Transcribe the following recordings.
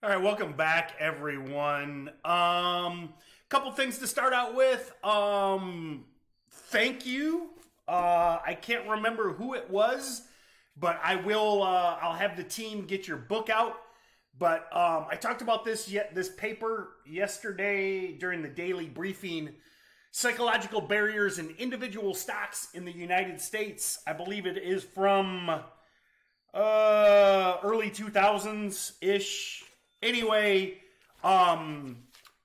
All right, welcome back, everyone. Couple things to start out with. Thank you. I can't remember who it was, but I will. I'll have the team get your book out. But I talked about this paper yesterday during the daily briefing. Psychological barriers in individual stocks in the United States. I believe it is from early 2000s ish. Anyway,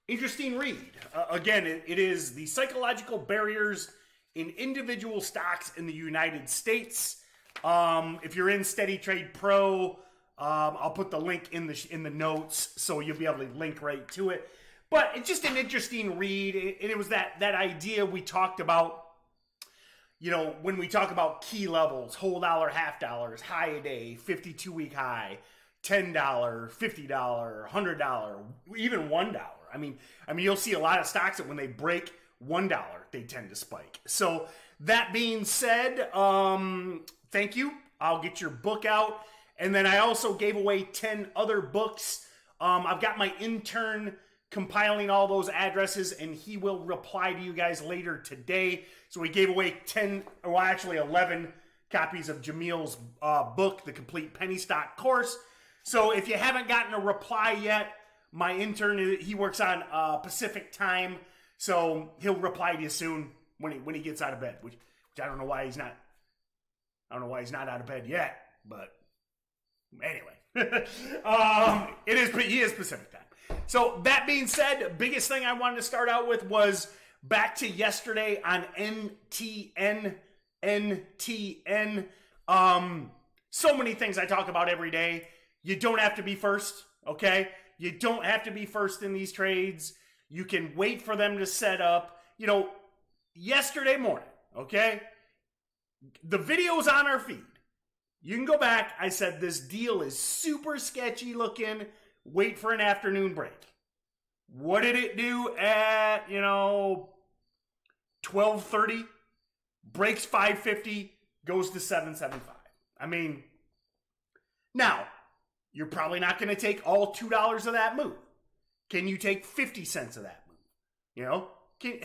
interesting read. Again, it is the psychological barriers in individual stocks in the United States. If you're in Steady Trade Pro, I'll put the link in the notes so you'll be able to link right to it. But it's just an interesting read, and it was that idea we talked about. You know, when we talk about key levels, whole dollar, half dollars, high a day, 52-week high, $10, $50, $100, even $1. I mean, you'll see a lot of stocks that when they break $1, they tend to spike. So that being said, thank you. I'll get your book out. And then I also gave away 10 other books. I've got my intern compiling all those addresses, and he will reply to you guys later today. So we gave away 11 copies of Jamil's book, The Complete Penny Stock Course. So if you haven't gotten a reply yet, my intern, he works on Pacific time, so he'll reply to you soon when he gets out of bed. Which I don't know why he's not. I don't know why he's not out of bed yet, but anyway, he is Pacific time. So that being said, biggest thing I wanted to start out with was back to yesterday on NTN. So many things I talk about every day. You don't have to be first, okay? You don't have to be first in these trades. You can wait for them to set up. You know, yesterday morning, okay? The video's on our feed. You can go back. I said this deal is super sketchy looking. Wait for an afternoon break. What did it do at, 12:30? Breaks 550, goes to 775. I mean, now, you're probably not going to take all $2 of that move. Can you take 50 cents of that move? You know, can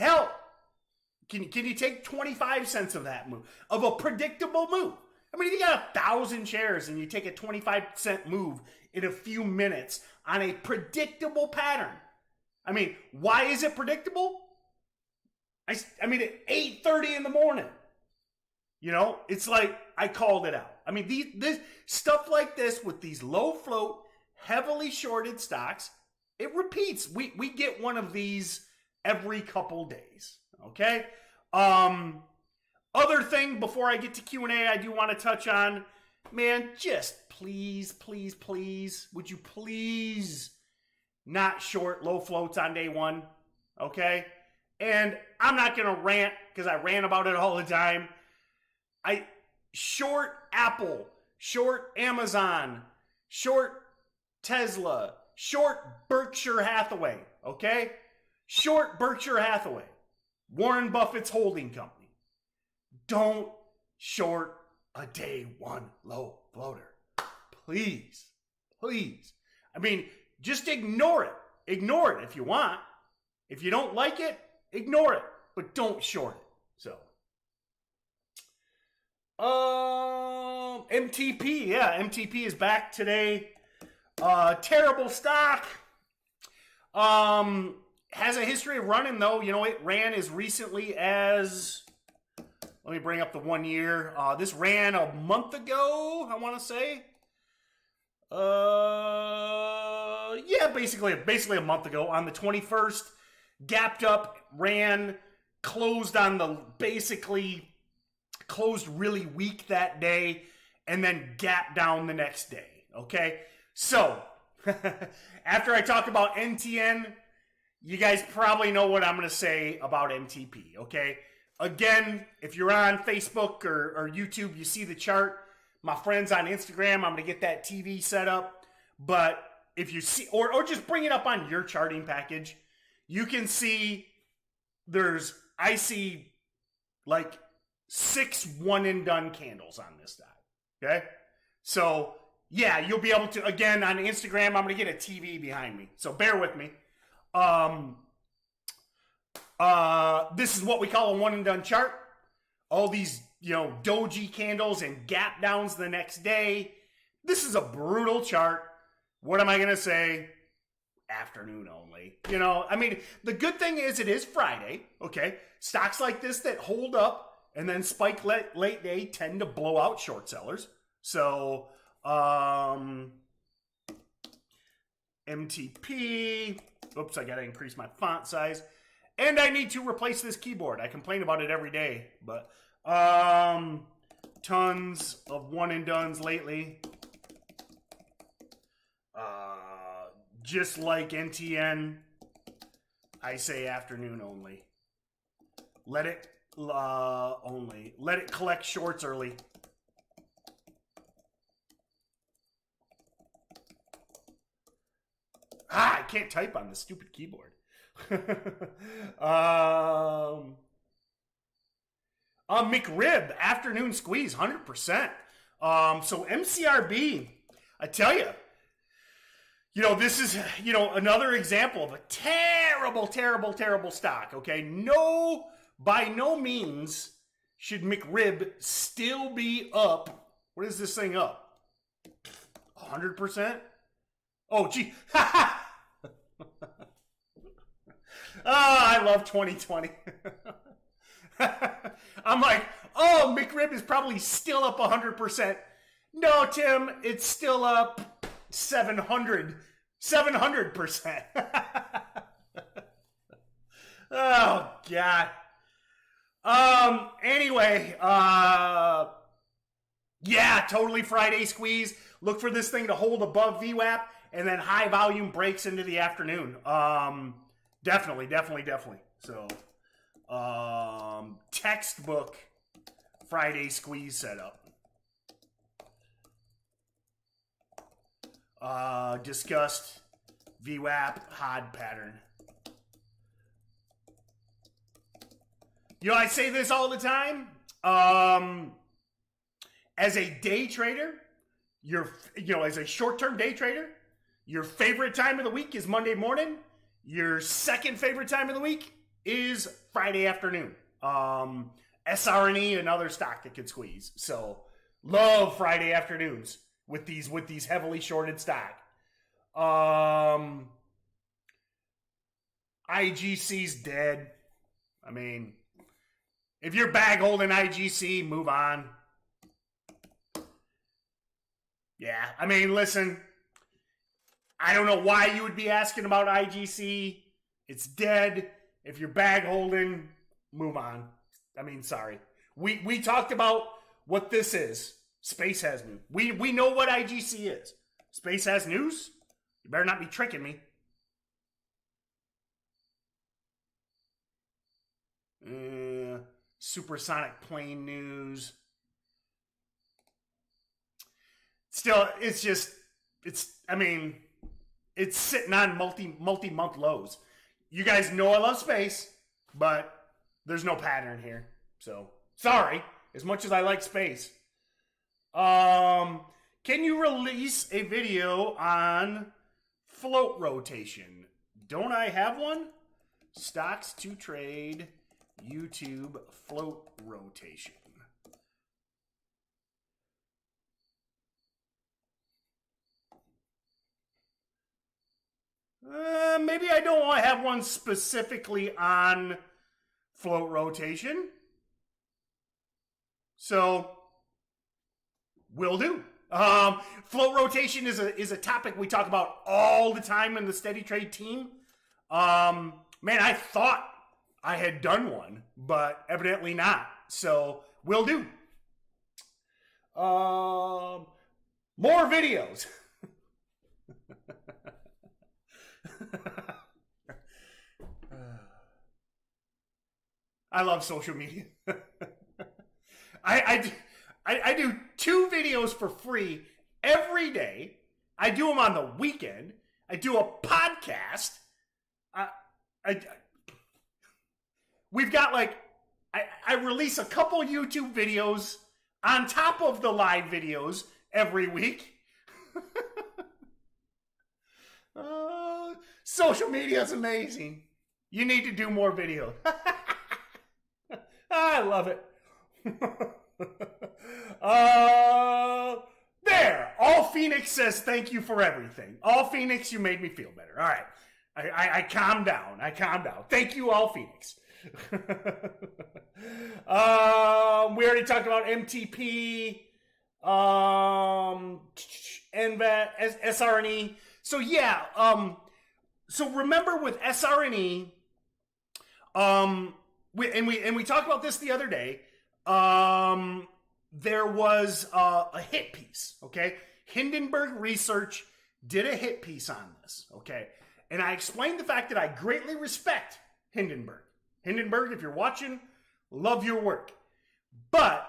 you take 25 cents of that move, of a predictable move? I mean, if you got 1,000 shares and you take a 25-cent move in a few minutes on a predictable pattern. I mean, why is it predictable? I mean, at 8:30 in the morning. You know, it's like I called it out. I mean, this stuff like this with these low float, heavily shorted stocks, it repeats. We get one of these every couple days. Okay. Other thing before I get to Q&A, I do want to touch on, man, just please, would you please not short low floats on day one? Okay. And I'm not going to rant because I rant about it all the time. I short Apple, short Amazon, short Tesla, short Berkshire Hathaway, okay? Short Berkshire Hathaway, Warren Buffett's holding company. Don't short a day one low floater. Please. I mean, just ignore it. Ignore it if you want. If you don't like it, ignore it, but don't short it. So. MTP, yeah, MTP is back today. Terrible stock. Has a history of running though. You know, it ran as recently as, let me bring up the 1 year. This ran a month ago, I want to say. Yeah, basically a month ago on the 21st. Gapped up, ran, closed really weak that day, and then gapped down the next day, okay? So, after I talk about NTN, you guys probably know what I'm going to say about MTP, okay? Again, if you're on Facebook or YouTube, you see the chart. My friends on Instagram, I'm going to get that TV set up. But if you see, or just bring it up on your charting package, you can see I see like 6 one-and-done candles on this stock, okay? So yeah, you'll be able to, again, on Instagram, I'm going to get a TV behind me. So bear with me. This is what we call a one and done chart. All these, doji candles and gap downs the next day. This is a brutal chart. What am I going to say? Afternoon only. The good thing is it is Friday, okay? Stocks like this that hold up and then spike late day tend to blow out short sellers. So, MTP. Oops, I got to increase my font size. And I need to replace this keyboard. I complain about it every day, but tons of one and dones lately. Just like NTN, I say afternoon only. Let it collect shorts early. I can't type on this stupid keyboard. McRib, afternoon squeeze, 100%. So MCRB, I tell you, this is, another example of a terrible, terrible, terrible stock, okay? No, by no means should McRib still be up. What is this thing up? 100%? Oh, gee. I love 2020. I'm like, McRib is probably still up 100%. No, Tim, it's still up 700%. Oh, God. Anyway, yeah, totally Friday squeeze. Look for this thing to hold above VWAP and then high volume breaks into the afternoon. Definitely. So, textbook Friday squeeze setup. Discussed VWAP HOD pattern. I say this all the time. As a day trader, as a short-term day trader, your favorite time of the week is Monday morning. Your second favorite time of the week is Friday afternoon. SRNE, another stock that could squeeze. So, love Friday afternoons with these heavily shorted stock. IGC's dead. If you're bag holding IGC, move on. Yeah, listen, I don't know why you would be asking about IGC. It's dead. If you're bag holding, move on. Sorry. We talked about what this is. Space has news. We know what IGC is. Space has news? You better not be tricking me. Supersonic plane news. Still, it's sitting on multi-month lows. You guys know I love space, but there's no pattern here. So, sorry, as much as I like space. Can you release a video on float rotation? Don't I have one? Stocks to trade, YouTube float rotation. Maybe I don't have one specifically on float rotation. So, will do. Float rotation is a topic we talk about all the time in the Steady Trade team. Man, I thought I had done one, but evidently not. So, will do. More videos. I love social media. I do 2 videos for free every day. I do them on the weekend. I do a podcast. We've got I release a couple YouTube videos on top of the live videos every week. Social media is amazing. You need to do more videos. I love it. There. All Phoenix says thank you for everything. All Phoenix, you made me feel better. All right. I calmed down. Thank you, All Phoenix. We already talked about MTP, NVAT, SRNE. So yeah, so remember with SRNE, we talked about this the other day. There was a hit piece, okay? Hindenburg Research did a hit piece on this, okay? And I explained the fact that I greatly respect Hindenburg. Hindenburg, if you're watching, love your work. But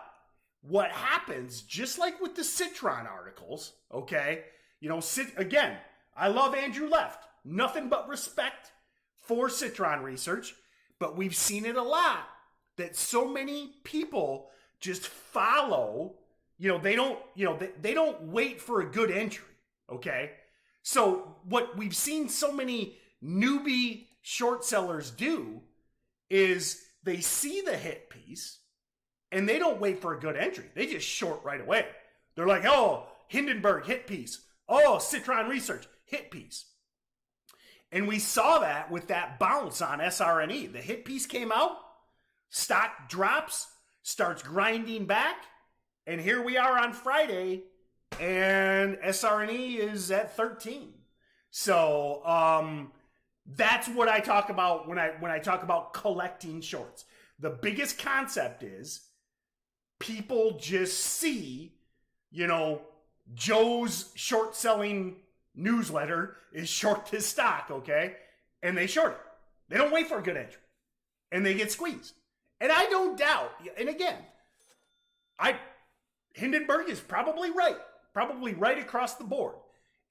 what happens, just like with the Citron articles, okay? You know, again, I love Andrew Left. Nothing but respect for Citron Research. But we've seen it a lot that so many people just follow, they don't wait for a good entry, okay? So what we've seen so many newbie short sellers do is they see the hit piece and they don't wait for a good entry. They just short right away. They're like, oh, Hindenburg hit piece. Oh, Citron Research hit piece. And we saw that with that bounce on SRNE. The hit piece came out, stock drops, starts grinding back, and here we are on Friday, and SRNE is at 13. So that's what I talk about when I talk about collecting shorts. The biggest concept is people just see, Joe's short selling newsletter is short this stock, okay? And they short it. They don't wait for a good entry. And they get squeezed. And I don't doubt, and again, Hindenburg is probably right across the board.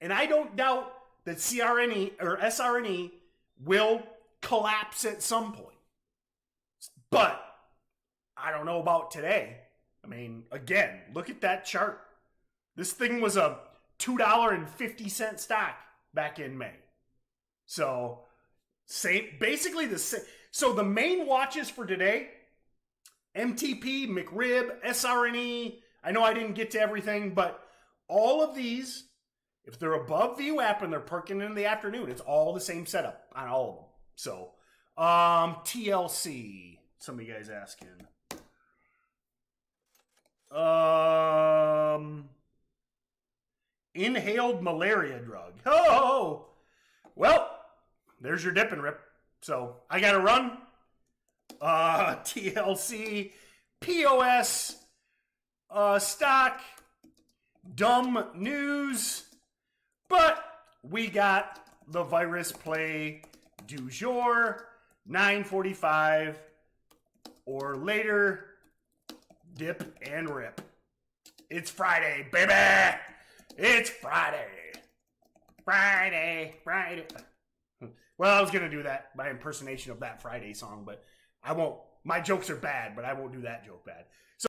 And I don't doubt that CRNE or SRNE will collapse at some point. But I don't know about today. I mean, again, look at that chart. This thing was a $2.50 stock back in May. So, basically the same. So the main watches for today, MTP, McRib, SRNE. I know I didn't get to everything, but all of these, if they're above VWAP and they're perking in the afternoon, it's all the same setup on all of them. So, TLC. Some of you guys asking. Inhaled malaria drug. Oh, well, there's your dip and rip. So I got to run. TLC, POS, stock, dumb news. But we got the virus play du jour, 9:45 or later, dip and rip. It's Friday, baby. It's Friday. Friday. Well, I was going to do that by impersonation of that Friday song, but I won't. My jokes are bad, but I won't do that joke bad. So,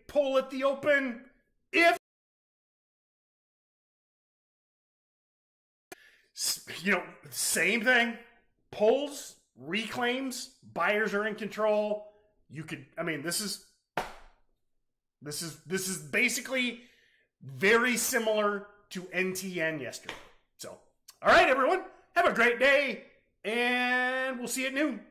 pull at the open. If, same thing. Pulls, reclaims, buyers are in control. You could, this is basically very similar to NTN yesterday. So, all right, everyone, have a great day, and we'll see you at noon.